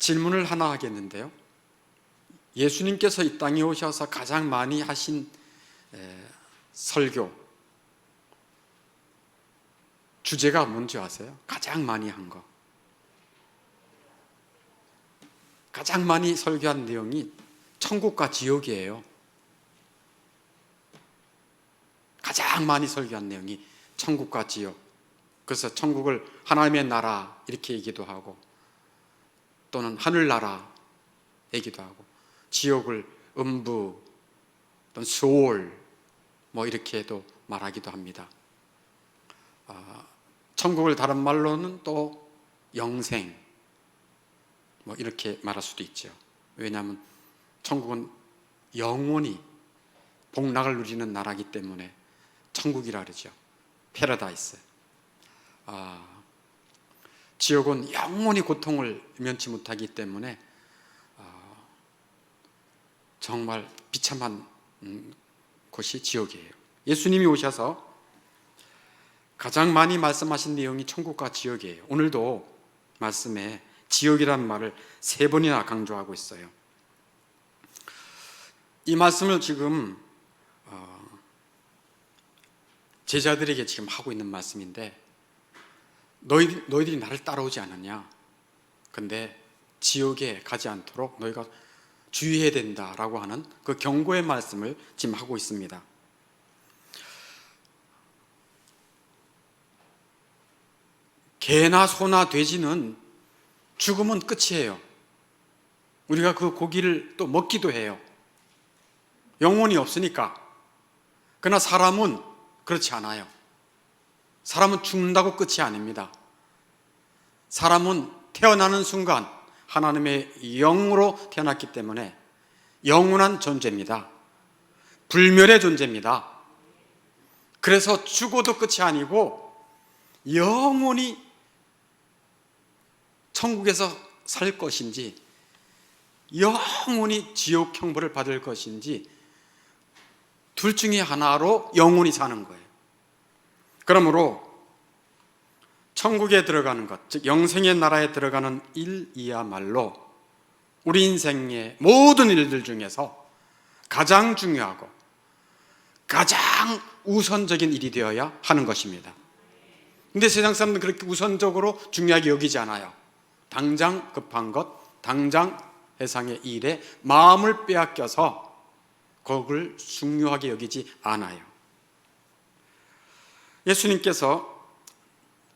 질문을 하나 하겠는데요. 예수님께서 이 땅에 오셔서 가장 많이 하신 설교 주제가 뭔지 아세요? 가장 많이 한 거. 가장 많이 설교한 내용이 천국과 지옥이에요. 가장 많이 설교한 내용이 천국과 지옥. 그래서 천국을 하나님의 나라 이렇게 얘기도 하고, 또는 하늘나라 얘기도 하고, 지옥을 음부 또는 소울 뭐 이렇게도 말하기도 합니다. 천국을 다른 말로는 또 영생 뭐 이렇게 말할 수도 있죠. 왜냐하면 천국은 영원히 복락을 누리는 나라이기 때문에 천국이라 그러죠. 패러다이스. 지옥은 영원히 고통을 면치 못하기 때문에 정말 비참한 곳이 지옥이에요. 예수님이 오셔서 가장 많이 말씀하신 내용이 천국과 지옥이에요. 오늘도 말씀에 지옥이란 말을 3번이나 강조하고 있어요. 이 말씀을 지금 제자들에게 지금 하고 있는 말씀인데, 너희들이 나를 따라오지 않느냐? 근데 지옥에 가지 않도록 너희가 주의해야 된다라고 하는 그 경고의 말씀을 지금 하고 있습니다. 개나 소나 돼지는 죽으면 끝이에요. 우리가 그 고기를 또 먹기도 해요. 영혼이 없으니까. 그러나 사람은 그렇지 않아요. 사람은 죽는다고 끝이 아닙니다. 사람은 태어나는 순간 하나님의 영으로 태어났기 때문에 영원한 존재입니다. 불멸의 존재입니다. 그래서 죽어도 끝이 아니고 영원히 천국에서 살 것인지 영원히 지옥 형벌을 받을 것인지 둘 중에 하나로 영원히 사는 거예요. 그러므로 천국에 들어가는 것, 즉 영생의 나라에 들어가는 일이야말로 우리 인생의 모든 일들 중에서 가장 중요하고 가장 우선적인 일이 되어야 하는 것입니다. 근데 세상 사람들은 그렇게 우선적으로 중요하게 여기지 않아요. 당장 급한 것, 당장 세상의 일에 마음을 빼앗겨서 그걸 중요하게 여기지 않아요. 예수님께서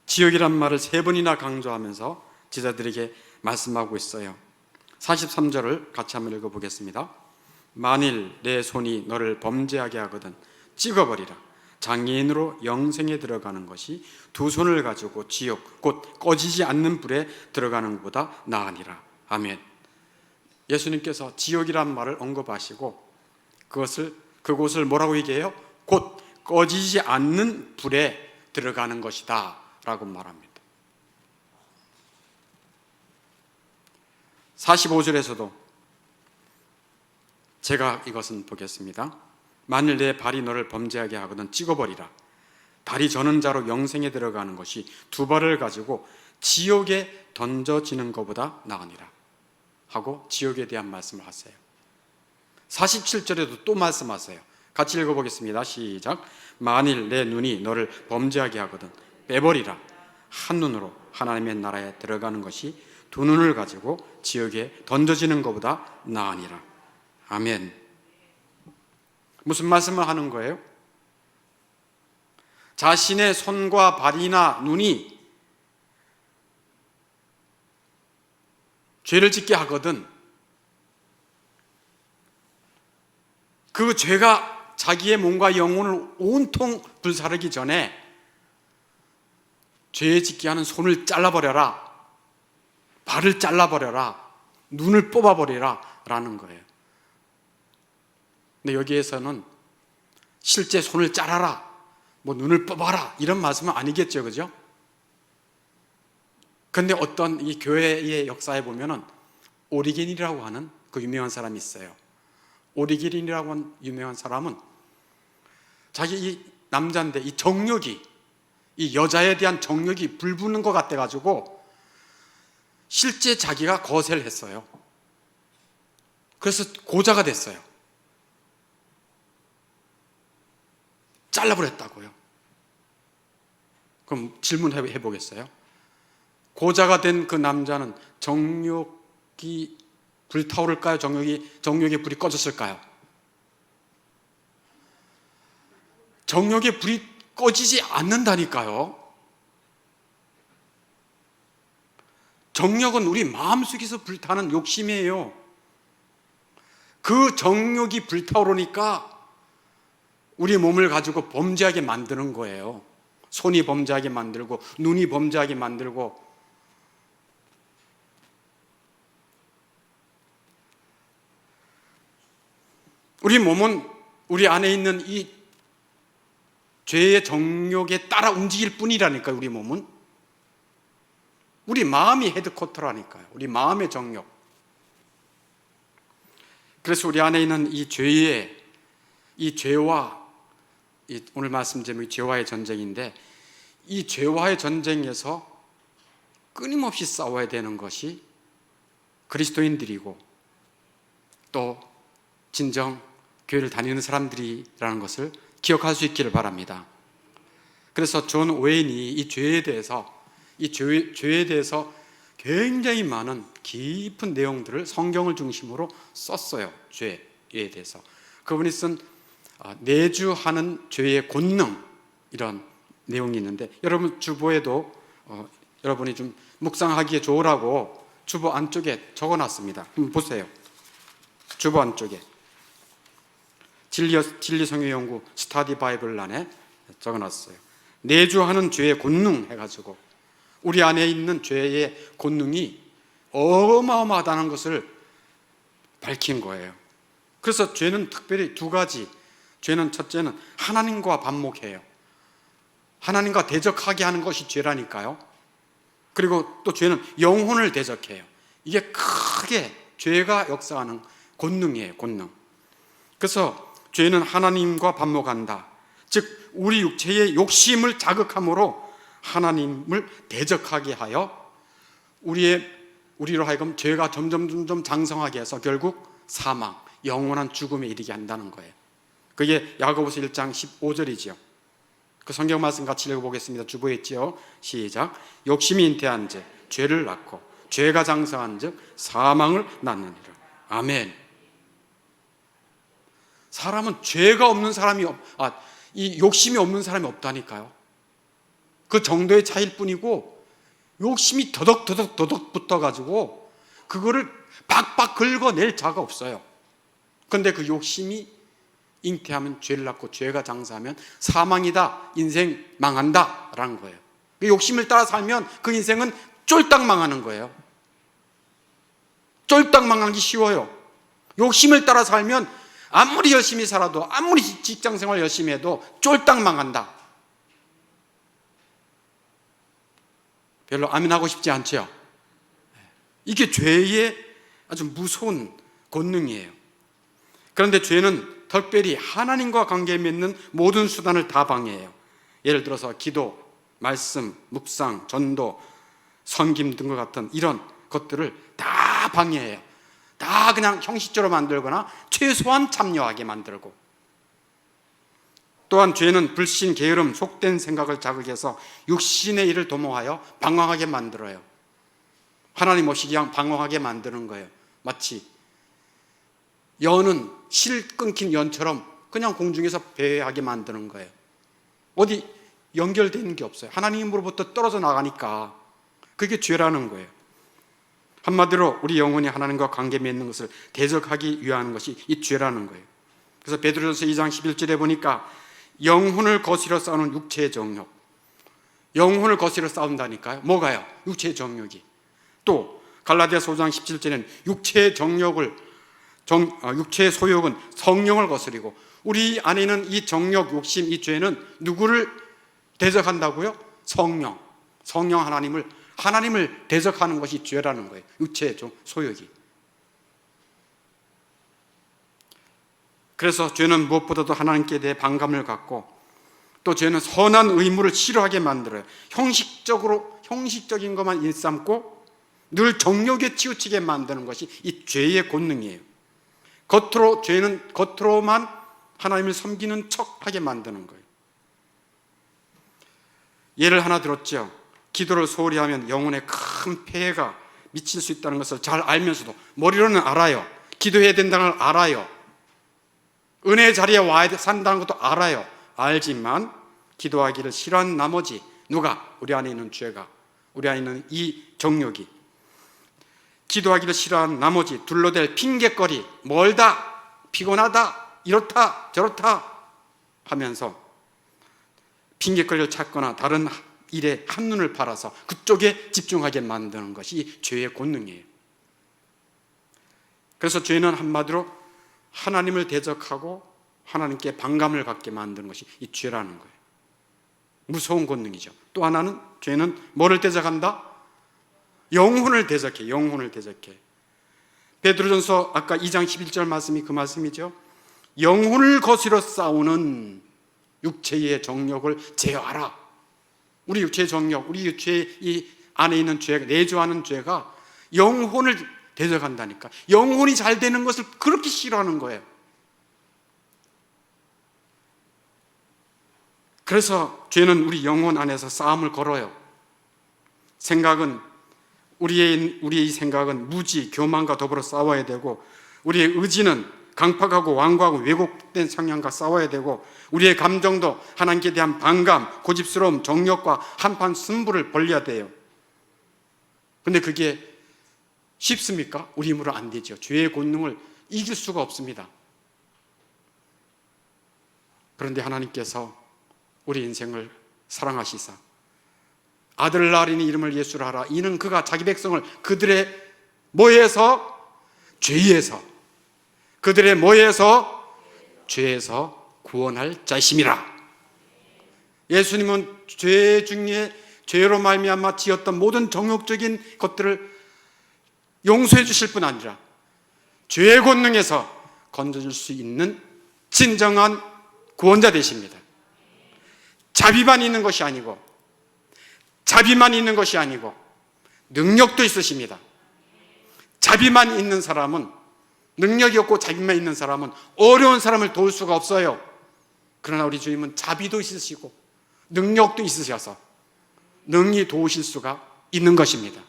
지옥이란 말을 3번이나 강조하면서 제자들에게 말씀하고 있어요. 43절을 같이 한번 읽어보겠습니다. 만일 내 손이 너를 범죄하게 하거든 찍어버리라. 장애인으로 영생에 들어가는 것이 2 손을 가지고 지옥 곧 꺼지지 않는 불에 들어가는 것보다 나으니라. 아멘. 예수님께서 지옥이란 말을 언급하시고 그곳을 뭐라고 얘기해요? 곧 꺼지지 않는 불에 들어가는 것이다 라고 말합니다. 45절에서도 제가 이것은 보겠습니다. 만일 내 발이 너를 범죄하게 하거든 찍어버리라. 발이 저는 자로 영생에 들어가는 것이 2 발을 가지고 지옥에 던져지는 것보다 나으니라 하고 지옥에 대한 말씀을 하세요. 47절에도 또 말씀하세요. 같이 읽어보겠습니다. 시작. 만일 내 눈이 너를 범죄하게 하거든 빼버리라. 한 눈으로 하나님의 나라에 들어가는 것이 2 눈을 가지고 지옥에 던져지는 것보다 나으니라. 아멘. 무슨 말씀을 하는 거예요? 자신의 손과 발이나 눈이 죄를 짓게 하거든 그 죄가 자기의 몸과 영혼을 온통 불사르기 전에 죄 짓게 하는 손을 잘라버려라, 발을 잘라버려라, 눈을 뽑아버리라 라는 거예요. 근데 여기에서는 실제 손을 자라라, 뭐 눈을 뽑아라 이런 말씀은 아니겠죠, 그죠? 근데 어떤 이 교회의 역사에 보면은 오리겐이라고 하는 그 유명한 사람이 있어요. 오리겐이라고 하는 유명한 사람은 자기 이 남자인데 이 정욕이, 이 여자에 대한 정욕이 불붙는 것 같아가지고 실제 자기가 거세를 했어요. 그래서 고자가 됐어요. 잘라버렸다고요. 그럼 질문해 보겠어요? 고자가 된 그 남자는 정욕이 불타오를까요? 정욕의 불이 꺼졌을까요? 정욕의 불이 꺼지지 않는다니까요. 정욕은 우리 마음속에서 불타는 욕심이에요. 그 정욕이 불타오르니까 우리 몸을 가지고 범죄하게 만드는 거예요. 손이 범죄하게 만들고 눈이 범죄하게 만들고. 우리 몸은 우리 안에 있는 이 죄의 정욕에 따라 움직일 뿐이라니까요. 우리 몸은 우리 마음이 헤드쿼터라니까요. 우리 마음의 정욕. 그래서 우리 안에 있는 이 죄와 오늘 말씀 제목이 죄와의 전쟁인데, 이 죄와의 전쟁에서 끊임없이 싸워야 되는 것이 그리스도인들이고 또 진정 교회를 다니는 사람들이라는 것을 기억할 수 있기를 바랍니다. 그래서 존 오웬이 이 죄에 대해서 굉장히 많은 깊은 내용들을 성경을 중심으로 썼어요. 죄에 대해서. 그분이 쓴 내주하는 죄의 본능, 이런 내용이 있는데, 여러분 주보에도 여러분이 좀 묵상하기에 좋으라고 주보 안쪽에 적어놨습니다. 한번 보세요. 주보 안쪽에 진리성경연구 스타디 바이블 안에 적어놨어요. 내주하는 죄의 본능 해가지고 우리 안에 있는 죄의 본능이 어마어마하다는 것을 밝힌 거예요. 그래서 죄는 특별히 두 가지. 죄는 첫째는 하나님과 반목해요. 하나님과 대적하게 하는 것이 죄라니까요. 그리고 또 죄는 영혼을 대적해요. 이게 크게 죄가 역사하는 본능이에요. 본능. 그래서 죄는 하나님과 반목한다. 즉 우리 육체의 욕심을 자극함으로 하나님을 대적하게 하여 우리로 하여금 죄가 점점 장성하게 해서 결국 사망, 영원한 죽음에 이르게 한다는 거예요. 그게 야고보서 1장 15절이지요. 그 성경 말씀 같이 읽어보겠습니다. 주보에 있지요. 시작. 욕심이 잉태한 즉 죄를 낳고 죄가 장성한 즉 사망을 낳느니라. 아멘. 사람은 죄가 없는 사람이 이 욕심이 없는 사람이 없다니까요. 그 정도의 차이일 뿐이고, 욕심이 더덕 붙어가지고 그거를 박박 긁어낼 자가 없어요. 그런데 그 욕심이 잉태하면 죄를 낳고 죄가 장사하면 사망이다, 인생 망한다 라는 거예요. 그 욕심을 따라 살면 그 인생은 쫄딱 망하는 거예요. 쫄딱 망하기 쉬워요. 욕심을 따라 살면 아무리 열심히 살아도, 아무리 직장생활 열심히 해도 쫄딱 망한다. 별로 아멘하고 싶지 않죠? 이게 죄의 아주 무서운 권능이에요. 그런데 죄는 특별히 하나님과 관계 맺는 모든 수단을 다 방해해요. 예를 들어서 기도, 말씀, 묵상, 전도, 섬김 등과 같은 이런 것들을 다 방해해요. 다 그냥 형식적으로 만들거나 최소한 참여하게 만들고, 또한 죄는 불신, 게으름, 속된 생각을 자극해서 육신의 일을 도모하여 방황하게 만들어요. 하나님 없이 그냥 방황하게 만드는 거예요. 마치 연은 실 끊긴 연처럼 그냥 공중에서 배회하게 만드는 거예요. 어디 연결되는 게 없어요. 하나님으로부터 떨어져 나가니까. 그게 죄라는 거예요. 한마디로 우리 영혼이 하나님과 관계 맺는 것을 대적하기 위한 것이 이 죄라는 거예요. 그래서 베드로전서 2장 11절에 보니까 영혼을 거스려 싸우는 육체의 정욕, 영혼을 거스려 싸운다니까요. 뭐가요? 육체의 정욕이. 또 갈라디아서 5장 17절에는 육체의 소욕은 성령을 거스리고, 우리 안에 있는 이 정욕, 욕심, 이 죄는 누구를 대적한다고요? 성령 하나님을 대적하는 것이 죄라는 거예요. 육체의 소욕이. 그래서 죄는 무엇보다도 하나님께 대해 반감을 갖고, 또 죄는 선한 의무를 싫어하게 만들어요. 형식적인 것만 일삼고 늘 정욕에 치우치게 만드는 것이 이 죄의 본능이에요. 죄는 겉으로만 하나님을 섬기는 척하게 만드는 거예요. 예를 하나 들었죠. 기도를 소홀히 하면 영혼에 큰 폐해가 미칠 수 있다는 것을 잘 알면서도, 머리로는 알아요. 기도해야 된다는 걸 알아요. 은혜의 자리에 와야 산다는 것도 알아요. 알지만 기도하기를 싫어한 나머지, 누가? 우리 안에 있는 죄가, 우리 안에 있는 이 정욕이 기도하기를 싫어한 나머지 둘러댈 핑계거리, 멀다, 피곤하다, 이렇다 저렇다 하면서 핑계거리를 찾거나 다른 일에 한눈을 팔아서 그쪽에 집중하게 만드는 것이 죄의 본능이에요. 그래서 죄는 한마디로 하나님을 대적하고 하나님께 반감을 갖게 만드는 것이 이 죄라는 거예요. 무서운 본능이죠. 또 하나는, 죄는 뭐를 대적한다? 영혼을 대적해. 영혼을 대적해. 베드로전서 아까 2장 11절 말씀이 그 말씀이죠. 영혼을 거스려 싸우는 육체의 정욕을 제어하라. 우리 육체의 정욕, 우리 육체의 이 안에 있는 죄, 내주하는 죄가 영혼을 대적한다니까. 영혼이 잘 되는 것을 그렇게 싫어하는 거예요. 그래서 죄는 우리 영혼 안에서 싸움을 걸어요. 생각은, 우리의 생각은 무지, 교만과 더불어 싸워야 되고, 우리의 의지는 강팍하고 완고하고 왜곡된 성향과 싸워야 되고, 우리의 감정도 하나님께 대한 반감, 고집스러움, 정욕과 한판 승부를 벌여야 돼요. 근데 그게 쉽습니까? 우리 힘으로 안 되죠. 죄의 본능을 이길 수가 없습니다. 그런데 하나님께서 우리 인생을 사랑하시사 아들 낳으리니 이름을 예수라 하라. 이는 그가 자기 백성을 그들의 뭐에서? 죄에서. 그들의 뭐에서? 죄에서 구원할 자이심이라. 예수님은 죄 중에 죄로 말미암아 지었던 모든 정욕적인 것들을 용서해 주실 뿐 아니라 죄의 권능에서 건져줄 수 있는 진정한 구원자 되십니다. 자비만 있는 것이 아니고, 자비만 있는 것이 아니고 능력도 있으십니다. 자비만 있는 사람은, 능력이 없고 자비만 있는 사람은 어려운 사람을 도울 수가 없어요. 그러나 우리 주님은 자비도 있으시고 능력도 있으셔서 능히 도우실 수가 있는 것입니다.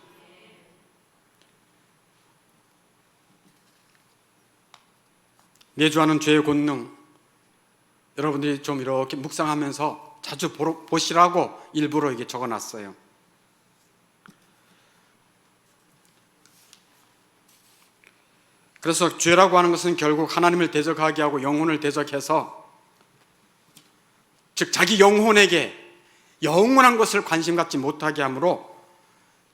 내주하는 죄의 권능, 여러분들이 좀 이렇게 묵상하면서 자주 보시라고 일부러 이게 적어놨어요. 그래서 죄라고 하는 것은 결국 하나님을 대적하게 하고 영혼을 대적해서, 즉 자기 영혼에게 영원한 것을 관심 갖지 못하게 하므로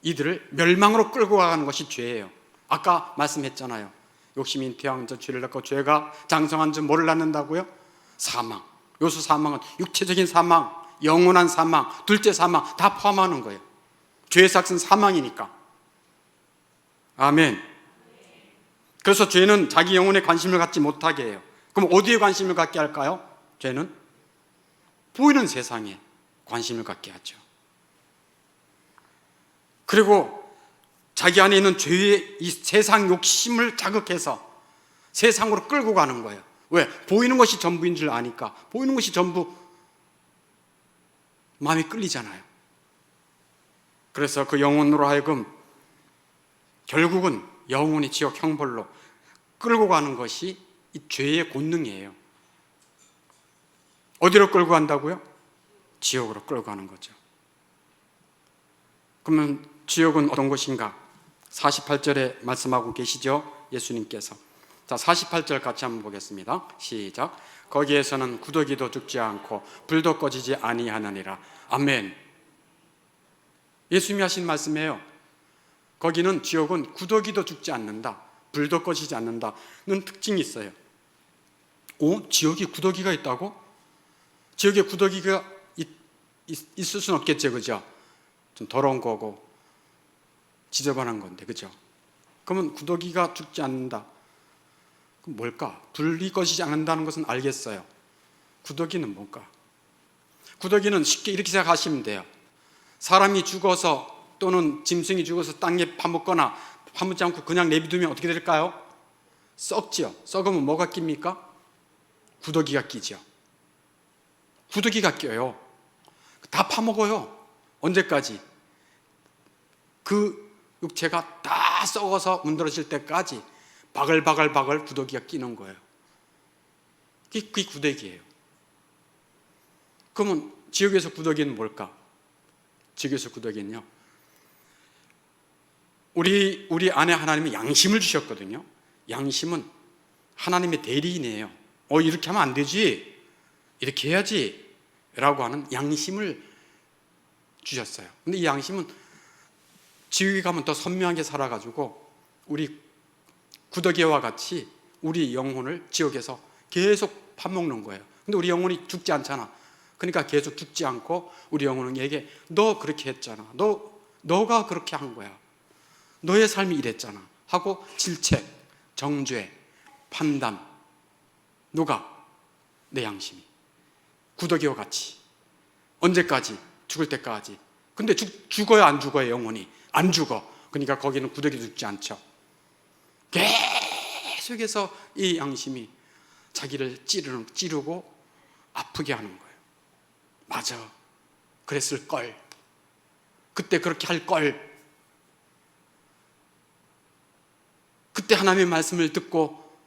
이들을 멸망으로 끌고 가는 것이 죄예요. 아까 말씀했잖아요. 욕심이 태양한 자 죄를 낳고 죄가 장성한 자 뭐를 낳는다고요? 사망. 요수 사망은 육체적인 사망, 영원한 사망, 둘째 사망 다 포함하는 거예요. 죄의 삭은 사망이니까. 아멘. 그래서 죄는 자기 영혼에 관심을 갖지 못하게 해요. 그럼 어디에 관심을 갖게 할까요? 죄는 보이는 세상에 관심을 갖게 하죠. 그리고 자기 안에 있는 죄의 이 세상 욕심을 자극해서 세상으로 끌고 가는 거예요. 왜? 보이는 것이 전부인 줄 아니까. 보이는 것이 전부 마음이 끌리잖아요. 그래서 그 영혼으로 하여금 결국은 영혼이 지옥 형벌로 끌고 가는 것이 이 죄의 본능이에요. 어디로 끌고 간다고요? 지옥으로 끌고 가는 거죠. 그러면 지옥은 어떤 곳인가? 48절에 말씀하고 계시죠? 예수님께서. 자, 48절 같이 한번 보겠습니다. 시작. 거기에서는 구더기도 죽지 않고 불도 꺼지지 아니하느니라. 아멘. 예수님이 하신 말씀이에요. 거기는, 지옥은 구더기도 죽지 않는다, 불도 꺼지지 않는다는 특징이 있어요. 지옥에 구더기가 있다고? 지옥에 구더기가 있을 수는 없겠죠, 그죠? 좀 더러운 거고 지저분한 건데, 그죠? 그러면 구더기가 죽지 않는다. 그럼 뭘까? 불이 꺼지지 않는다는 것은 알겠어요. 구더기는 뭘까? 구더기는 쉽게 이렇게 생각하시면 돼요. 사람이 죽어서 또는 짐승이 죽어서 땅에 파묻거나 파묻지 않고 그냥 내비두면 어떻게 될까요? 썩지요. 썩으면 뭐가 낍니까? 구더기가 끼죠. 구더기가 껴요. 다 파먹어요. 언제까지? 그 육체가 다 썩어서 문드러질 때까지 바글바글 구더기가 끼는 거예요. 그게 구더기예요. 그러면 지옥에서 구더기는 뭘까? 지옥에서 구더기는요, 우리 안에 하나님이 양심을 주셨거든요. 양심은 하나님의 대리인이에요. 이렇게 하면 안 되지, 이렇게 해야지 라고 하는 양심을 주셨어요. 근데 이 양심은 지옥에 가면 더 선명하게 살아가지고 우리 구더기와 같이 우리 영혼을 지옥에서 계속 파먹는 거예요. 근데 우리 영혼이 죽지 않잖아. 그러니까 계속 죽지 않고 우리 영혼은 얘기해. 너 그렇게 했잖아. 너가 그렇게 한 거야. 너의 삶이 이랬잖아 하고 질책, 정죄, 판단. 누가? 내 양심이. 구더기와 같이. 언제까지? 죽을 때까지. 근데 죽어요, 안 죽어요, 영혼이? 안 죽어. 그러니까 거기는 구더기 죽지 않죠. 계속해서 이 양심이 자기를 찌르고 아프게 하는 거예요. 맞아, 그랬을 걸. 그때 그렇게 할 걸. 그때 하나님의 말씀을 듣고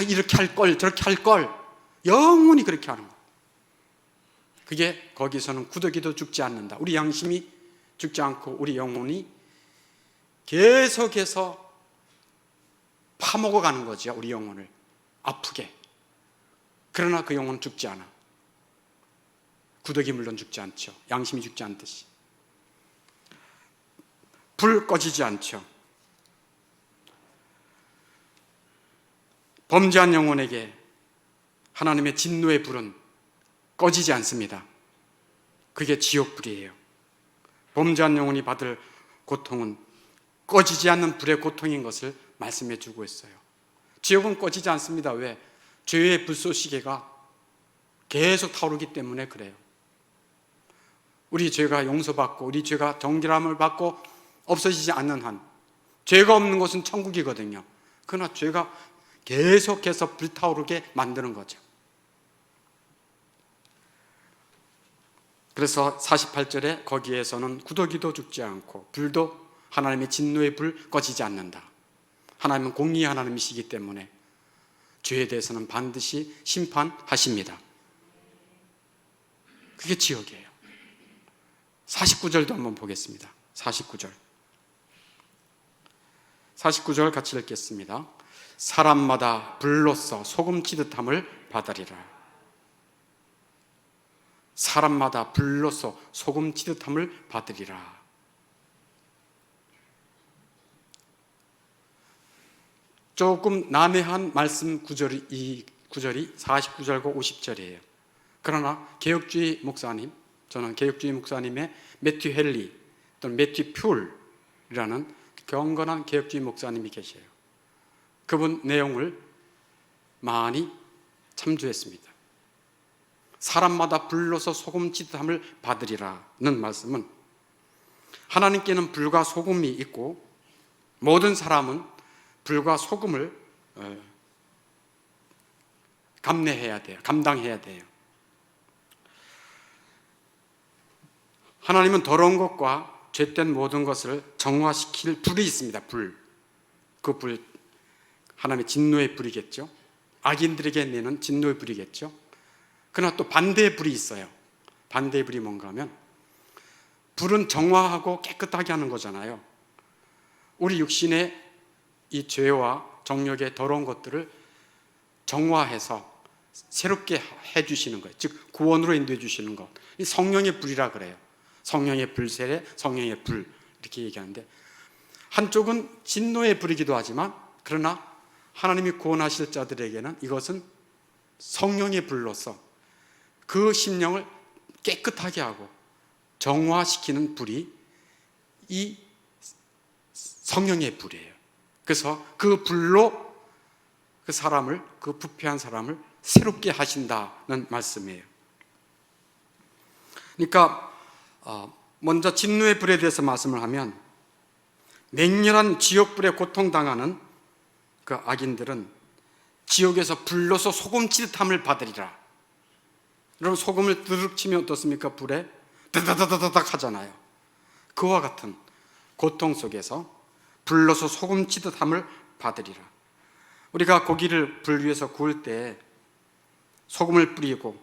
이렇게 할 걸, 저렇게 할 걸. 영원히 그렇게 하는 거예요. 그게 거기서는 구더기도 죽지 않는다. 우리 양심이 죽지 않고 우리 영혼이 계속해서 파먹어가는 거죠. 우리 영혼을 아프게. 그러나 그 영혼은 죽지 않아. 구더기 물론 죽지 않죠. 양심이 죽지 않듯이. 불 꺼지지 않죠. 범죄한 영혼에게 하나님의 진노의 불은 꺼지지 않습니다. 그게 지옥불이에요. 범죄한 영혼이 받을 고통은 꺼지지 않는 불의 고통인 것을 말씀해 주고 있어요. 지옥은 꺼지지 않습니다. 왜? 죄의 불쏘시개가 계속 타오르기 때문에 그래요. 우리 죄가 용서받고 우리 죄가 정결함을 받고 없어지지 않는 한, 죄가 없는 곳은 천국이거든요. 그러나 죄가 계속해서 불타오르게 만드는 거죠. 그래서 48절에 거기에서는 구더기도 죽지 않고 불도 하나님의 진노의 불 꺼지지 않는다. 하나님은 공의의 하나님이시기 때문에 죄에 대해서는 반드시 심판하십니다. 그게 지옥이에요. 49절도 한번 보겠습니다. 49절 같이 읽겠습니다. 사람마다 불로써 소금 치듯함을 받으리라. 사람마다 불로써 소금 치듯함을 받으리라. 조금 난해한 말씀 구절이, 이 구절이 49절과 50절이에요. 그러나 개혁주의 목사님, 저는 개혁주의 목사님의 매튜 헨리 또는 매튜 퓰이라는 경건한 개혁주의 목사님이 계셔요. 그분 내용을 많이 참조했습니다. 사람마다 불로서 소금 치듯함을 받으리라는 말씀은 하나님께는 불과 소금이 있고 모든 사람은 불과 소금을 감내해야 돼요. 감당해야 돼요. 하나님은 더러운 것과 죄된 모든 것을 정화시킬 불이 있습니다. 그 불, 하나님의 진노의 불이겠죠. 악인들에게 내는 진노의 불이겠죠. 그러나 또 반대의 불이 있어요. 반대의 불이 뭔가 하면 불은 정화하고 깨끗하게 하는 거잖아요. 우리 육신의 이 죄와 정욕의 더러운 것들을 정화해서 새롭게 해주시는 거예요. 즉 구원으로 인도해 주시는 것. 이 성령의 불이라 그래요. 성령의 불세례, 성령의 불 이렇게 얘기하는데 한쪽은 진노의 불이기도 하지만 그러나 하나님이 구원하실 자들에게는 이것은 성령의 불로서 그 심령을 깨끗하게 하고 정화시키는 불이 이 성령의 불이에요. 그래서 그 불로 그 사람을, 그 부패한 사람을 새롭게 하신다는 말씀이에요. 그러니까 먼저 진노의 불에 대해서 말씀을 하면, 맹렬한 지옥불에 고통당하는 그 악인들은 지옥에서 불로서 소금치듯함을 받으리라. 여러분, 소금을 드르륵 치면 어떻습니까? 불에 다다다다닥 하잖아요. 그와 같은 고통 속에서 불로서 소금치듯함을 받으리라. 우리가 고기를 불 위에서 구울 때 소금을 뿌리고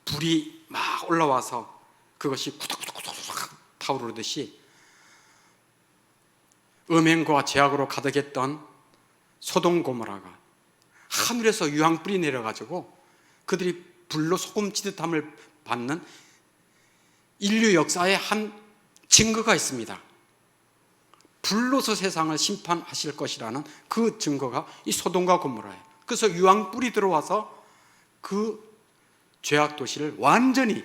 불이 막 올라와서 그것이 구덕구덕구덕 타오르듯이 음행과 죄악으로 가득했던 소돔 고모라가 하늘에서 유황불이 내려가지고 그들이 불로 소금치듯함을 받는 인류 역사의 한 증거가 있습니다. 불로서 세상을 심판하실 것이라는 그 증거가 이 소돔과 고모라예요. 그래서 유황불이 들어와서 그 죄악 도시를 완전히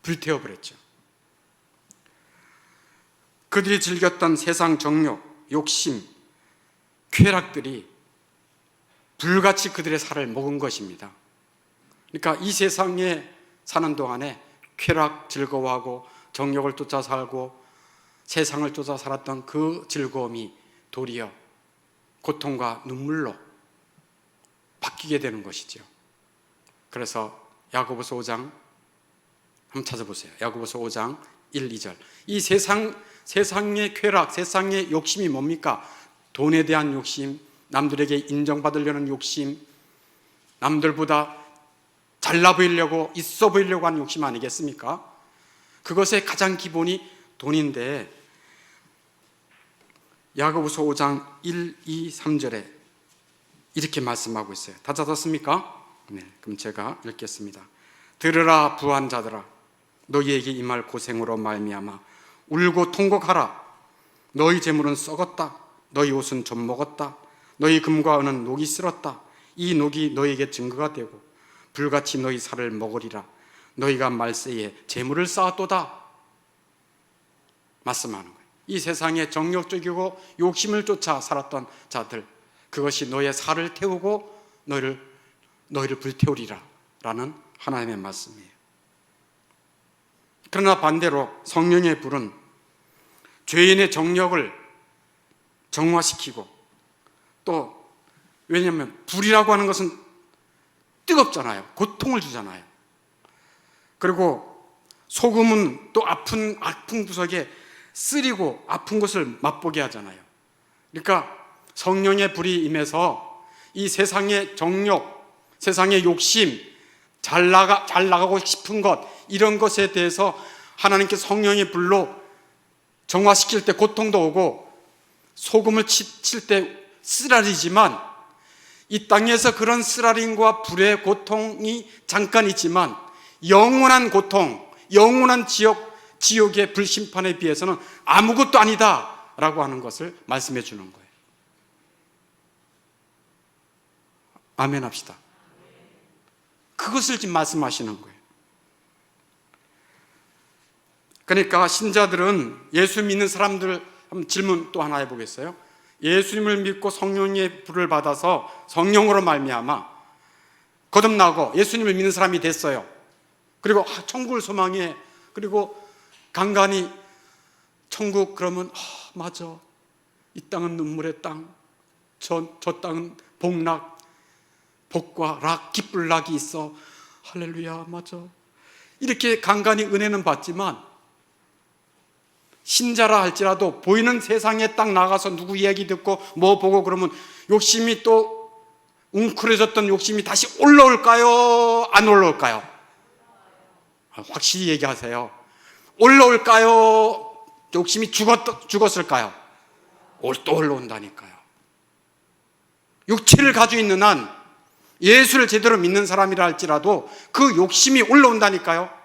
불태워버렸죠. 그들이 즐겼던 세상 정욕, 욕심, 쾌락들이 불같이 그들의 살을 먹은 것입니다. 그러니까 이 세상에 사는 동안에 쾌락, 즐거워하고 정욕을 쫓아 살고 세상을 쫓아 살았던 그 즐거움이 도리어 고통과 눈물로 바뀌게 되는 것이죠. 그래서 야고보서 5장 한번 찾아보세요. 야고보서 5장 1, 2절. 이 세상의 쾌락, 세상의 욕심이 뭡니까? 돈에 대한 욕심, 남들에게 인정받으려는 욕심, 남들보다 잘나 보이려고, 있어 보이려고 하는 욕심 아니겠습니까? 그것의 가장 기본이 돈인데, 야고보서 5장 1, 2, 3절에 이렇게 말씀하고 있어요. 다 찾았습니까? 네, 그럼 제가 읽겠습니다. 들으라 부한 자들아, 너희에게 임할 고생으로 말미암아 울고 통곡하라. 너희 재물은 썩었다. 너희 옷은 좀 먹었다. 너희 금과 은은 녹이 쓸었다. 이 녹이 너희에게 증거가 되고 불같이 너희 살을 먹으리라. 너희가 말세에 재물을 쌓았도다. 말씀하는 거예요. 이 세상에 정욕적이고 욕심을 쫓아 살았던 자들, 그것이 너의 살을 태우고 너희를 불태우리라 라는 하나님의 말씀이에요. 그러나 반대로 성령의 불은 죄인의 정욕을 정화시키고, 또 왜냐하면 불이라고 하는 것은 뜨겁잖아요. 고통을 주잖아요. 그리고 소금은 또 아픈 구석에 쓰리고 아픈 것을 맛보게 하잖아요. 그러니까 성령의 불이 임해서 이 세상의 정욕, 세상의 욕심, 잘 나가고 싶은 것, 이런 것에 대해서 하나님께서 성령의 불로 정화시킬 때 고통도 오고, 소금을 칠 때 쓰라리지만, 이 땅에서 그런 쓰라림과 불의 고통이 잠깐 있지만 영원한 고통, 영원한 지옥의 불심판에 비해서는 아무것도 아니다 라고 하는 것을 말씀해 주는 거예요. 아멘 합시다. 그것을 지금 말씀하시는 거예요. 그러니까 신자들은, 예수 믿는 사람들, 한번 질문 또 하나 해보겠어요? 예수님을 믿고 성령의 불을 받아서 성령으로 말미암아 거듭나고 예수님을 믿는 사람이 됐어요. 그리고 천국을 소망해. 그리고 간간히 천국 그러면 맞아, 이 땅은 눈물의 땅, 저 땅은 복락, 복과 락, 기쁠 락이 있어. 할렐루야, 맞아. 이렇게 간간히 은혜는 받지만 신자라 할지라도 보이는 세상에 딱 나가서 누구 이야기 듣고 뭐 보고 그러면 욕심이 또 웅크려졌던 욕심이 다시 올라올까요? 안 올라올까요? 확실히 얘기하세요. 올라올까요? 욕심이 죽었을까요? 또 올라온다니까요. 육체를 가지고 있는 한 예수를 제대로 믿는 사람이라 할지라도 그 욕심이 올라온다니까요.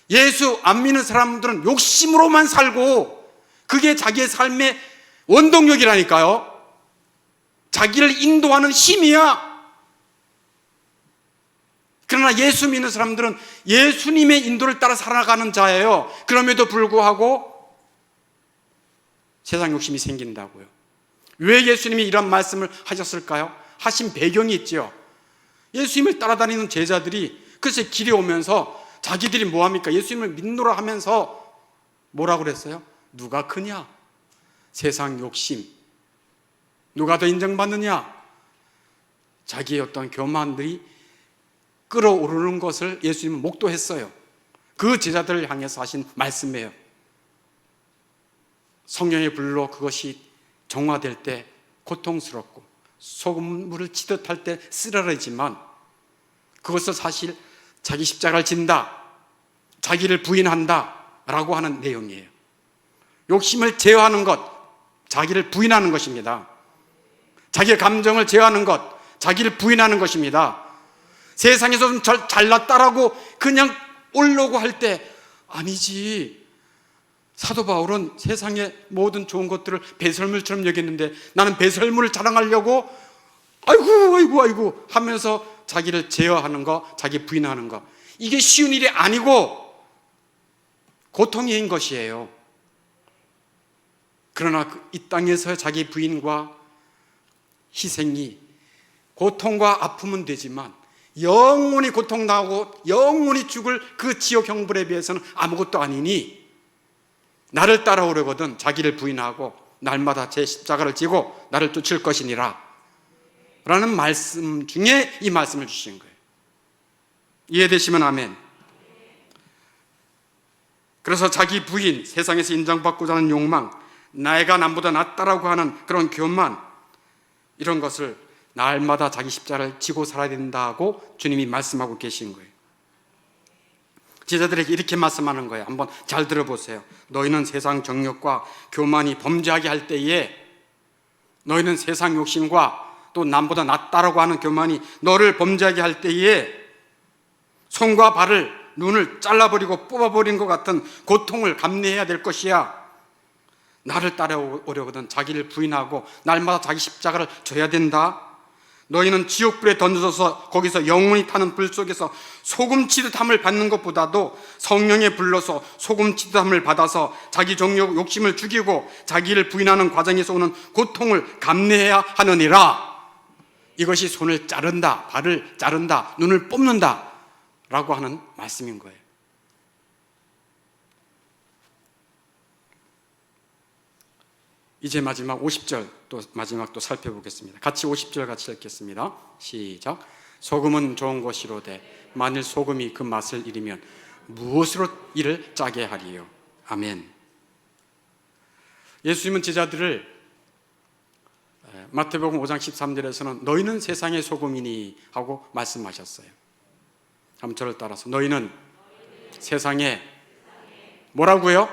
예수 안 믿는 사람들은 욕심으로만 살고 그게 자기의 삶의 원동력이라니까요. 자기를 인도하는 힘이야. 그러나 예수 믿는 사람들은 예수님의 인도를 따라 살아가는 자예요. 그럼에도 불구하고 세상 욕심이 생긴다고요. 왜 예수님이 이런 말씀을 하셨을까요? 하신 배경이 있죠. 예수님을 따라다니는 제자들이 글쎄 길에 오면서 자기들이 뭐합니까? 예수님을 믿노라 하면서 뭐라고 그랬어요? 누가 크냐? 세상 욕심. 누가 더 인정받느냐? 자기의 어떤 교만들이 끌어오르는 것을 예수님은 목도했어요. 그 제자들을 향해서 하신 말씀이에요. 성령의 불로 그것이 정화될 때 고통스럽고 소금물을 치듯 할 때 쓰라리지만 그것을 사실 자기 십자가를 진다, 자기를 부인한다 라고 하는 내용이에요. 욕심을 제어하는 것, 자기를 부인하는 것입니다. 자기의 감정을 제어하는 것, 자기를 부인하는 것입니다. 세상에서 좀 잘났다라고 그냥 올려고 할 때 아니지. 사도 바울은 세상의 모든 좋은 것들을 배설물처럼 여겼는데 나는 배설물을 자랑하려고 아이고 하면서 자기를 제어하는 거, 자기 부인하는 거, 이게 쉬운 일이 아니고 고통인 것이에요. 그러나 이 땅에서 자기 부인과 희생이 고통과 아픔은 되지만 영원히 고통나고 영원히 죽을 그 지옥 형벌에 비해서는 아무것도 아니니 나를 따라오려거든 자기를 부인하고 날마다 제 십자가를 지고 나를 쫓을 것이니라 라는 말씀 중에 이 말씀을 주신 거예요. 이해되시면 아멘. 그래서 자기 부인, 세상에서 인정받고자 하는 욕망, 내가 남보다 낫다라고 하는 그런 교만, 이런 것을 날마다 자기 십자가를 지고 살아야 된다고 주님이 말씀하고 계신 거예요. 제자들에게 이렇게 말씀하는 거예요. 한번 잘 들어보세요. 너희는 세상 정욕과 교만이 범죄하게 할 때에, 너희는 세상 욕심과 또 남보다 낫다라고 하는 교만이 너를 범죄하게 할 때에 손과 발을, 눈을 잘라버리고 뽑아버린 것 같은 고통을 감내해야 될 것이야. 나를 따라오려거든 자기를 부인하고 날마다 자기 십자가를 져야 된다. 너희는 지옥불에 던져져서 거기서 영원히 타는 불 속에서 소금치듯함을 받는 것보다도 성령에 불러서 소금치듯함을 받아서 자기 정욕, 욕심을 죽이고 자기를 부인하는 과정에서 오는 고통을 감내해야 하느니라. 이것이 손을 자른다, 발을 자른다, 눈을 뽑는다 라고 하는 말씀인 거예요. 이제 마지막 50절 또 마지막 또 살펴보겠습니다. 같이 50절 같이 읽겠습니다. 시작. 소금은 좋은 것이로되 만일 소금이 그 맛을 잃으면 무엇으로 이를 짜게 하리요. 아멘. 예수님은 제자들을 마태복음 5장 13절에서는 너희는 세상의 소금이니 하고 말씀하셨어요. 한번 저를 따라서 너희는 세상에 뭐라고요?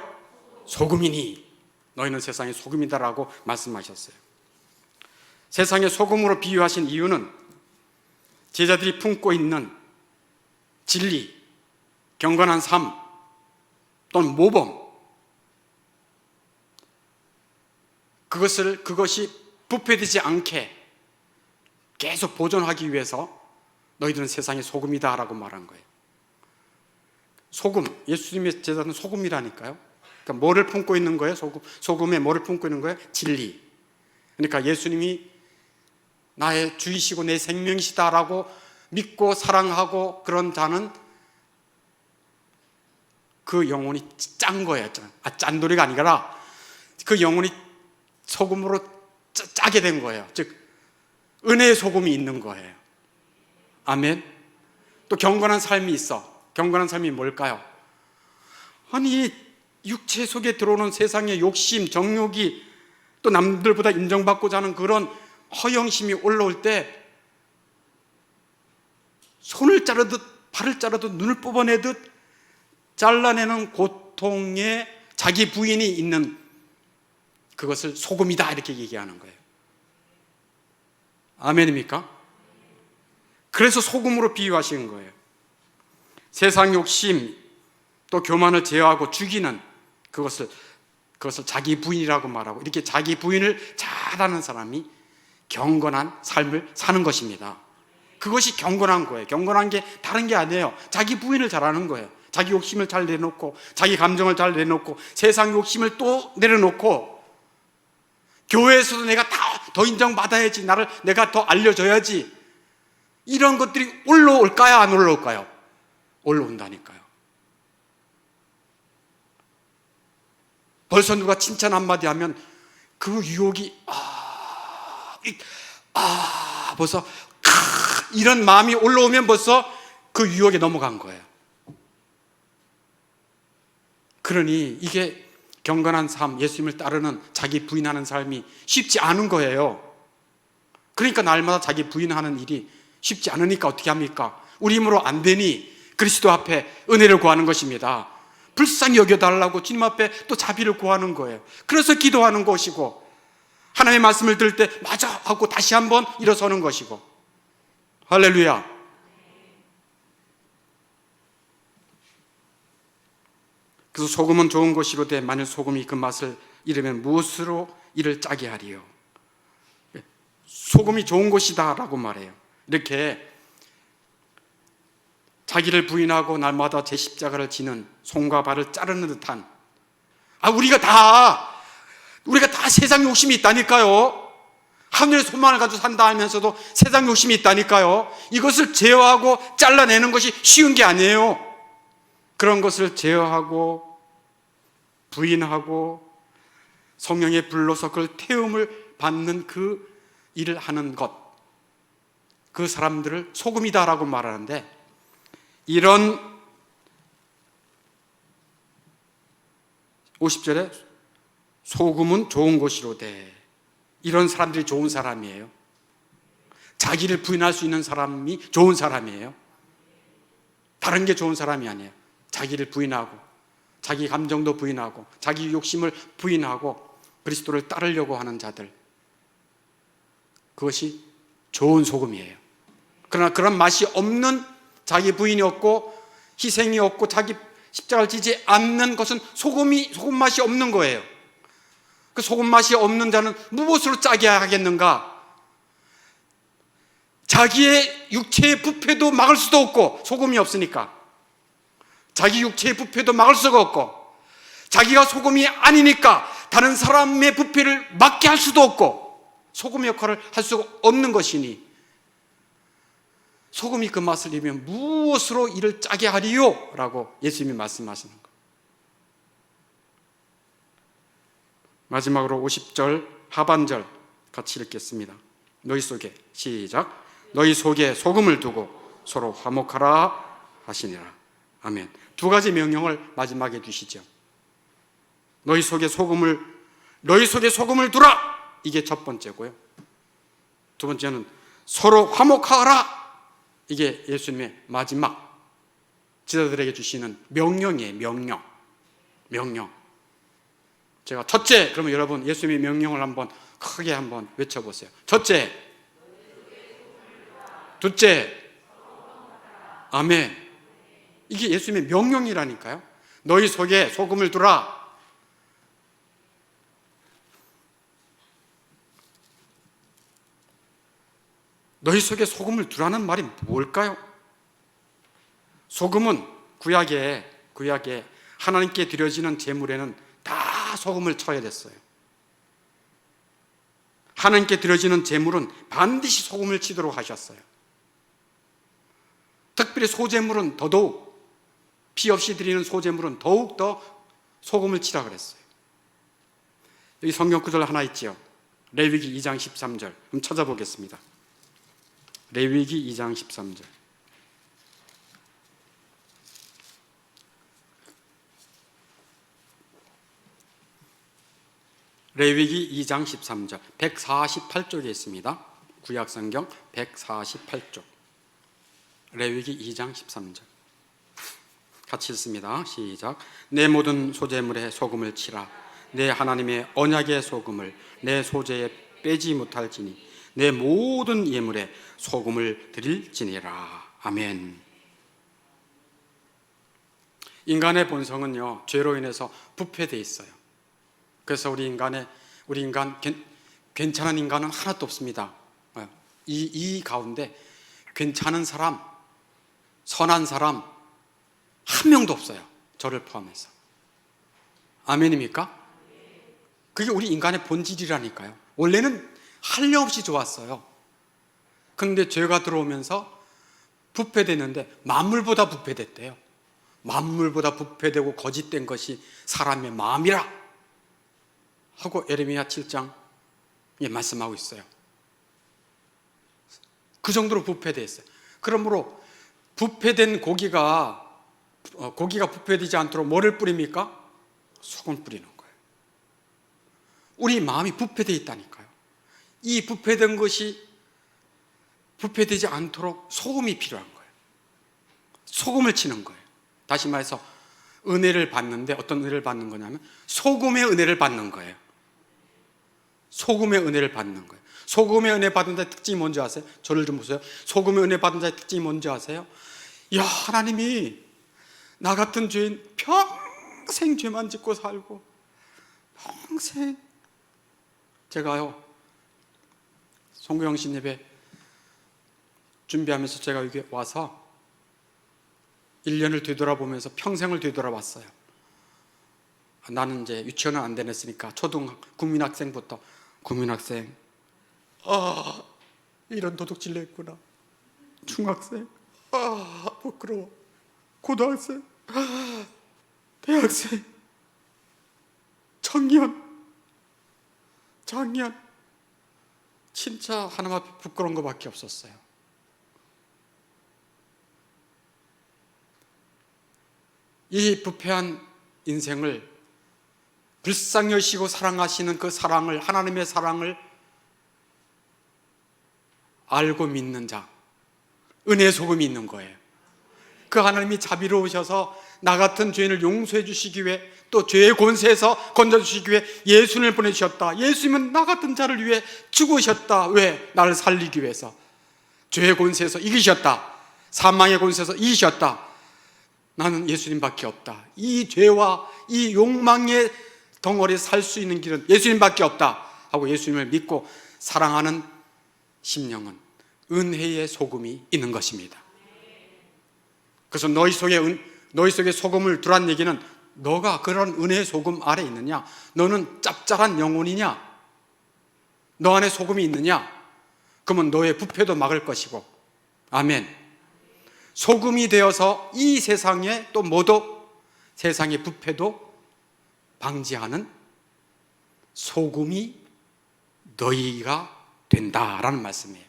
소금이니, 너희는 세상의 소금이다라고 말씀하셨어요. 세상의 소금으로 비유하신 이유는 제자들이 품고 있는 진리, 경건한 삶 또는 모범, 그것이 부패되지 않게 계속 보존하기 위해서 너희들은 세상의 소금이다 라고 말한 거예요. 소금, 예수님의 제자는 소금이라니까요. 그러니까 뭐를 품고 있는 거예요? 소금에 뭐를 품고 있는 거예요? 진리. 그러니까 예수님이 나의 주이시고 내 생명이시다라고 믿고 사랑하고 그런 자는 그 영혼이 짠 거예요. 짠돌이가 아니라 그 영혼이 소금으로 짜게 된 거예요. 즉 은혜의 소금이 있는 거예요. 아멘. 또 경건한 삶이 있어. 경건한 삶이 뭘까요? 아니 육체 속에 들어오는 세상의 욕심, 정욕이 또 남들보다 인정받고자 하는 그런 허영심이 올라올 때 손을 자르듯 발을 자르듯 눈을 뽑아내듯 잘라내는 고통에 자기 부인이 있는 그것을 소금이다 이렇게 얘기하는 거예요. 아멘입니까? 그래서 소금으로 비유하신 거예요. 세상 욕심 또 교만을 제어하고 죽이는 그것을 자기 부인이라고 말하고, 이렇게 자기 부인을 잘하는 사람이 경건한 삶을 사는 것입니다. 그것이 경건한 거예요. 경건한 게 다른 게 아니에요. 자기 부인을 잘하는 거예요. 자기 욕심을 잘 내놓고 자기 감정을 잘 내놓고 세상 욕심을 또 내려놓고 교회에서도 내가 더 인정받아야지, 내가 더 알려줘야지, 이런 것들이 올라올까요? 안 올라올까요? 올라온다니까요. 벌써 누가 칭찬 한마디 하면 그 유혹이 벌써 이런 마음이 올라오면 벌써 그 유혹에 넘어간 거예요. 그러니 이게 경건한 삶, 예수님을 따르는 자기 부인하는 삶이 쉽지 않은 거예요. 그러니까 날마다 자기 부인하는 일이 쉽지 않으니까 어떻게 합니까? 우리 힘으로 안 되니 그리스도 앞에 은혜를 구하는 것입니다. 불쌍히 여겨달라고 주님 앞에 또 자비를 구하는 거예요. 그래서 기도하는 것이고, 하나님의 말씀을 들을 때 맞아 하고 다시 한번 일어서는 것이고. 할렐루야. 그래서 소금은 좋은 것이로되 만일 소금이 그 맛을 잃으면 무엇으로 이를 짜게 하리요? 소금이 좋은 것이다 라고 말해요. 이렇게 자기를 부인하고 날마다 제 십자가를 지는 손과 발을 자르는 듯한, 우리가 다 세상 욕심이 있다니까요. 하늘의 소망을 가지고 산다 하면서도 세상 욕심이 있다니까요. 이것을 제어하고 잘라내는 것이 쉬운 게 아니에요. 그런 것을 제어하고 부인하고 성령의 불로서 그걸 태움을 받는 그 일을 하는 것, 그 사람들을 소금이다라고 말하는데, 이런 50절에 소금은 좋은 것이로되, 이런 사람들이 좋은 사람이에요. 자기를 부인할 수 있는 사람이 좋은 사람이에요. 다른 게 좋은 사람이 아니에요. 자기를 부인하고 자기 감정도 부인하고 자기 욕심을 부인하고 그리스도를 따르려고 하는 자들, 그것이 좋은 소금이에요. 그러나 그런 맛이 없는, 자기 부인이 없고 희생이 없고 자기 십자가를 지지 않는 것은 소금 맛이 없는 거예요. 그 소금 맛이 없는 자는 무엇으로 짜게 하겠는가? 자기의 육체의 부패도 막을 수도 없고, 소금이 없으니까 자기 육체의 부패도 막을 수가 없고, 자기가 소금이 아니니까 다른 사람의 부패를 막게 할 수도 없고, 소금의 역할을 할 수가 없는 것이니 소금이 그 맛을 잃으면 무엇으로 이를 짜게 하리요? 라고 예수님이 말씀하시는 것. 마지막으로 50절 하반절 같이 읽겠습니다. 너희 속에, 시작, 너희 속에 소금을 두고 서로 화목하라 하시니라. 아멘. 두 가지 명령을 마지막에 주시죠. 너희 속에 소금을 두라, 이게 첫 번째고요. 두 번째는 서로 화목하라, 이게 예수님의 마지막 제자들에게 주시는 명령이에요. 명령. 제가 첫째, 그러면 여러분 예수님의 명령을 한번 크게 한번 외쳐보세요. 첫째, 둘째, 아멘. 이게 예수님의 명령이라니까요. 너희 속에 소금을 두라. 너희 속에 소금을 두라는 말이 뭘까요? 소금은 구약에 하나님께 드려지는 제물에는 다 소금을 쳐야 됐어요. 하나님께 드려지는 제물은 반드시 소금을 치도록 하셨어요. 특별히 소제물은 더더욱, 피 없이 드리는 소제물은 더욱더 소금을 치라 그랬어요. 여기 성경 구절 하나 있지요. 레위기 2장 13절 한번 찾아보겠습니다. 레위기 2장 13절. 레위기 2장 13절 148쪽에 있습니다. 구약성경 148쪽 레위기 2장 13절 같이 읽습니다. 시작. 내 모든 소제물에 소금을 치라. 내 하나님의 언약의 소금을 내 소제에 빼지 못할지니 내 모든 예물에 소금을 드릴지니라. 아멘. 인간의 본성은요, 죄로 인해서 부패되어 있어요. 그래서 우리 인간 괜찮은 인간은 하나도 없습니다. 이 가운데 괜찮은 사람, 선한 사람 한 명도 없어요. 저를 포함해서. 아멘입니까? 그게 우리 인간의 본질이라니까요. 원래는 한량없이 좋았어요. 그런데 죄가 들어오면서 부패됐는데 만물보다 부패됐대요. 만물보다 부패되고 거짓된 것이 사람의 마음이라. 하고 에레미야 7장에 말씀하고 있어요. 그 정도로 부패되어 있어요. 그러므로 부패된 고기가 부패되지 않도록 뭐를 뿌립니까? 소금 뿌리는 거예요. 우리 마음이 부패되어 있다니까요. 이 부패된 것이 부패되지 않도록 소금이 필요한 거예요. 소금을 치는 거예요. 다시 말해서 은혜를 받는데 어떤 은혜를 받는 거냐면 소금의 은혜를 받는 거예요. 소금의 은혜를 받는 거예요. 소금의 은혜 받은 자의 특징이 뭔지 아세요? 저를 좀 보세요. 소금의 은혜 받은 자의 특징이 뭔지 아세요? 야, 하나님이 나 같은 죄인 평생 죄만 짓고 살고 평생 제가요 송구영신 예배 준비하면서 제가 여기 와서 1년을 되돌아보면서 평생을 되돌아봤어요. 나는 이제 유치원은 안 다녔으니까 국민학생부터 국민학생, 이런 도둑질을 했구나. 중학생, 부끄러워. 고등학생, 대학생, 청년, 장년. 진짜 하나님 앞에 부끄러운 것밖에 없었어요. 이 부패한 인생을 불쌍히 여시고 사랑하시는 그 사랑을, 하나님의 사랑을 알고 믿는 자, 은혜의 소금이 있는 거예요. 그 하나님이 자비로우셔서 나 같은 죄인을 용서해 주시기 위해, 또 죄의 권세에서 건져주시기 위해 예수님을 보내주셨다. 예수님은 나 같은 자를 위해 죽으셨다. 왜? 나를 살리기 위해서. 죄의 권세에서 이기셨다. 사망의 권세에서 이기셨다. 나는 예수님밖에 없다. 이 죄와 이 욕망의 덩어리에 살 수 있는 길은 예수님밖에 없다 하고 예수님을 믿고 사랑하는 심령은 은혜의 소금이 있는 것입니다. 그래서 너희 속에 소금을 두란 얘기는 너가 그런 은혜의 소금 아래 있느냐? 너는 짭짤한 영혼이냐? 너 안에 소금이 있느냐? 그러면 너의 부패도 막을 것이고, 아멘. 소금이 되어서 이 세상에 또 뭐도, 세상의 부패도 방지하는 소금이 너희가 된다라는 말씀이에요.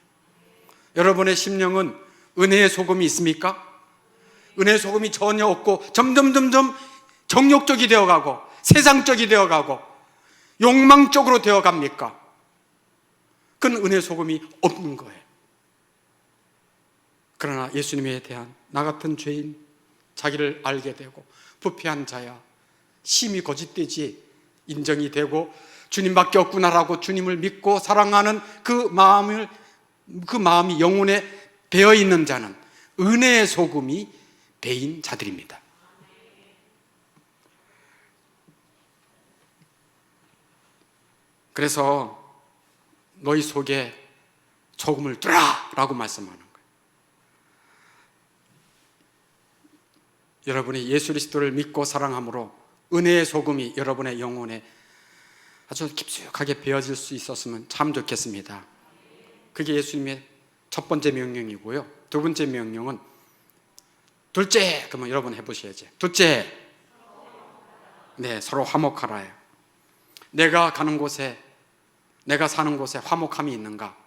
여러분의 심령은 은혜의 소금이 있습니까? 은혜의 소금이 전혀 없고 점점 정욕적이 되어가고 세상적이 되어가고 욕망적으로 되어갑니까? 그건 은혜의 소금이 없는 거예요. 그러나 예수님에 대한 나 같은 죄인, 자기를 알게 되고 부패한 자야, 심히 거짓되지 인정이 되고 주님밖에 없구나라고 주님을 믿고 사랑하는 그 마음이 영혼에 배어 있는 자는 은혜의 소금이 배인 자들입니다. 그래서 너희 속에 소금을 두라라고 말씀하는 거예요. 여러분이 예수 그리스도를 믿고 사랑함으로 은혜의 소금이 여러분의 영혼에 아주 깊숙하게 배어질 수 있었으면 참 좋겠습니다. 그게 예수님의 첫 번째 명령이고요. 두 번째 명령은 둘째, 그러면 여러분 해보셔야죠. 둘째, 네, 서로 화목하라요. 내가 가는 곳에, 내가 사는 곳에 화목함이 있는가?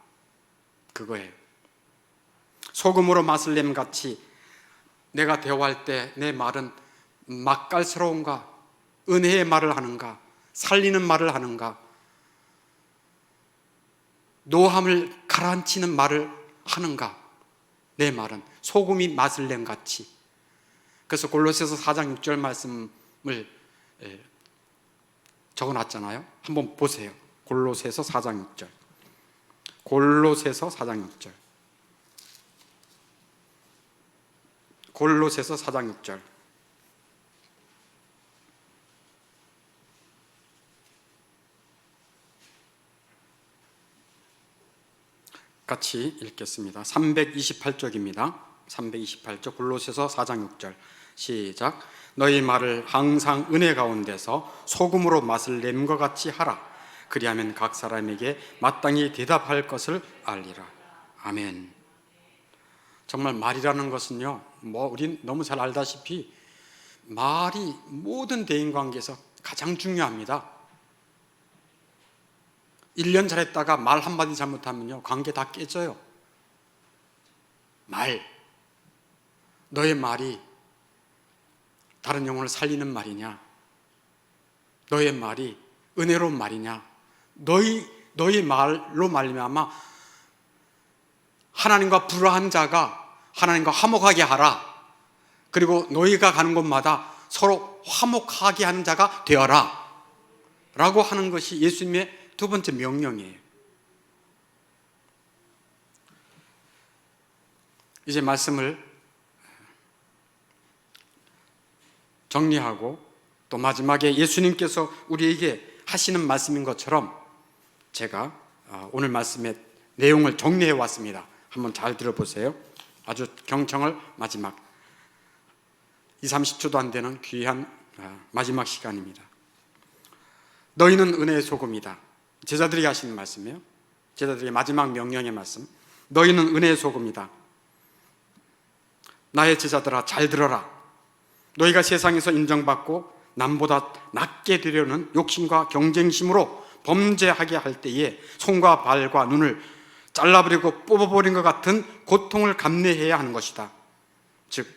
그거예요. 소금으로 맛을 냄 같이 내가 대화할 때 내 말은 맛깔스러운가? 은혜의 말을 하는가? 살리는 말을 하는가? 노함을 가라앉히는 말을 하는가? 내 말은 소금이 맛을 낸 같이. 그래서 골로새서 4장 6절 말씀을 적어놨잖아요. 한번 보세요. 골로새서 4장 6절. 골로새서 4장 6절. 골로새서 4장 6절. 같이 읽겠습니다. 328쪽입니다. 328쪽 골로새서 4장 6절 시작. 너희 말을 항상 은혜 가운데서 소금으로 맛을 냄과 같이 하라. 그리하면 각 사람에게 마땅히 대답할 것을 알리라. 아멘. 정말 말이라는 것은요, 우린 너무 잘 알다시피 말이 모든 대인관계에서 가장 중요합니다. 1년 잘했다가 말 한마디 잘못하면요, 관계 다 깨져요. 너의 말이 다른 영혼을 살리는 말이냐? 너의 말이 은혜로운 말이냐? 너의 말로 말미암아 하나님과 불화한 자가 하나님과 화목하게 하라. 그리고 너희가 가는 곳마다 서로 화목하게 하는 자가 되어라. 라고 하는 것이 예수님의 두 번째 명령이에요. 이제 말씀을 정리하고 또 마지막에 예수님께서 우리에게 하시는 말씀인 것처럼 제가 오늘 말씀의 내용을 정리해 왔습니다. 한번 잘 들어보세요. 아주 경청을 마지막 20-30초도 안 되는 귀한 마지막 시간입니다. 너희는 은혜의 소금이다. 제자들이 하시는 말씀이에요. 제자들의 마지막 명령의 말씀. 너희는 은혜의 소금이다. 나의 제자들아, 잘 들어라. 너희가 세상에서 인정받고 남보다 낮게 되려는 욕심과 경쟁심으로 범죄하게 할 때에 손과 발과 눈을 잘라버리고 뽑아버린 것 같은 고통을 감내해야 하는 것이다. 즉,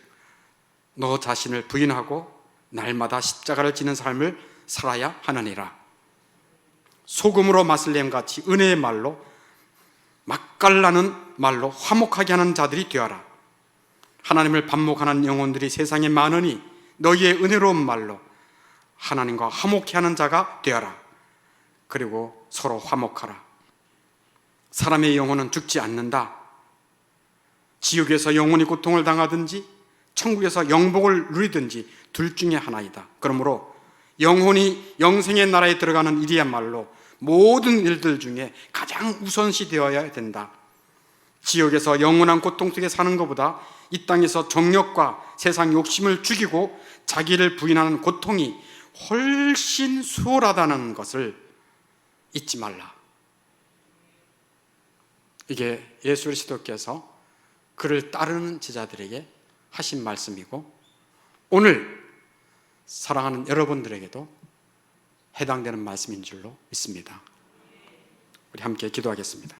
너 자신을 부인하고 날마다 십자가를 지는 삶을 살아야 하느니라. 소금으로 맛을 낸 같이 은혜의 말로, 맛깔나는 말로 화목하게 하는 자들이 되어라. 하나님을 반목하는 영혼들이 세상에 많으니 너희의 은혜로운 말로 하나님과 화목해 하는 자가 되어라. 그리고 서로 화목하라. 사람의 영혼은 죽지 않는다. 지옥에서 영혼이 고통을 당하든지 천국에서 영복을 누리든지 둘 중에 하나이다. 그러므로 영혼이 영생의 나라에 들어가는 일이야말로 모든 일들 중에 가장 우선시 되어야 된다. 지옥에서 영원한 고통 속에 사는 것보다 이 땅에서 정욕과 세상 욕심을 죽이고 자기를 부인하는 고통이 훨씬 수월하다는 것을 잊지 말라. 이게 예수 그리스도께서 그를 따르는 제자들에게 하신 말씀이고 오늘 사랑하는 여러분들에게도 해당되는 말씀인 줄로 믿습니다. 우리 함께 기도하겠습니다.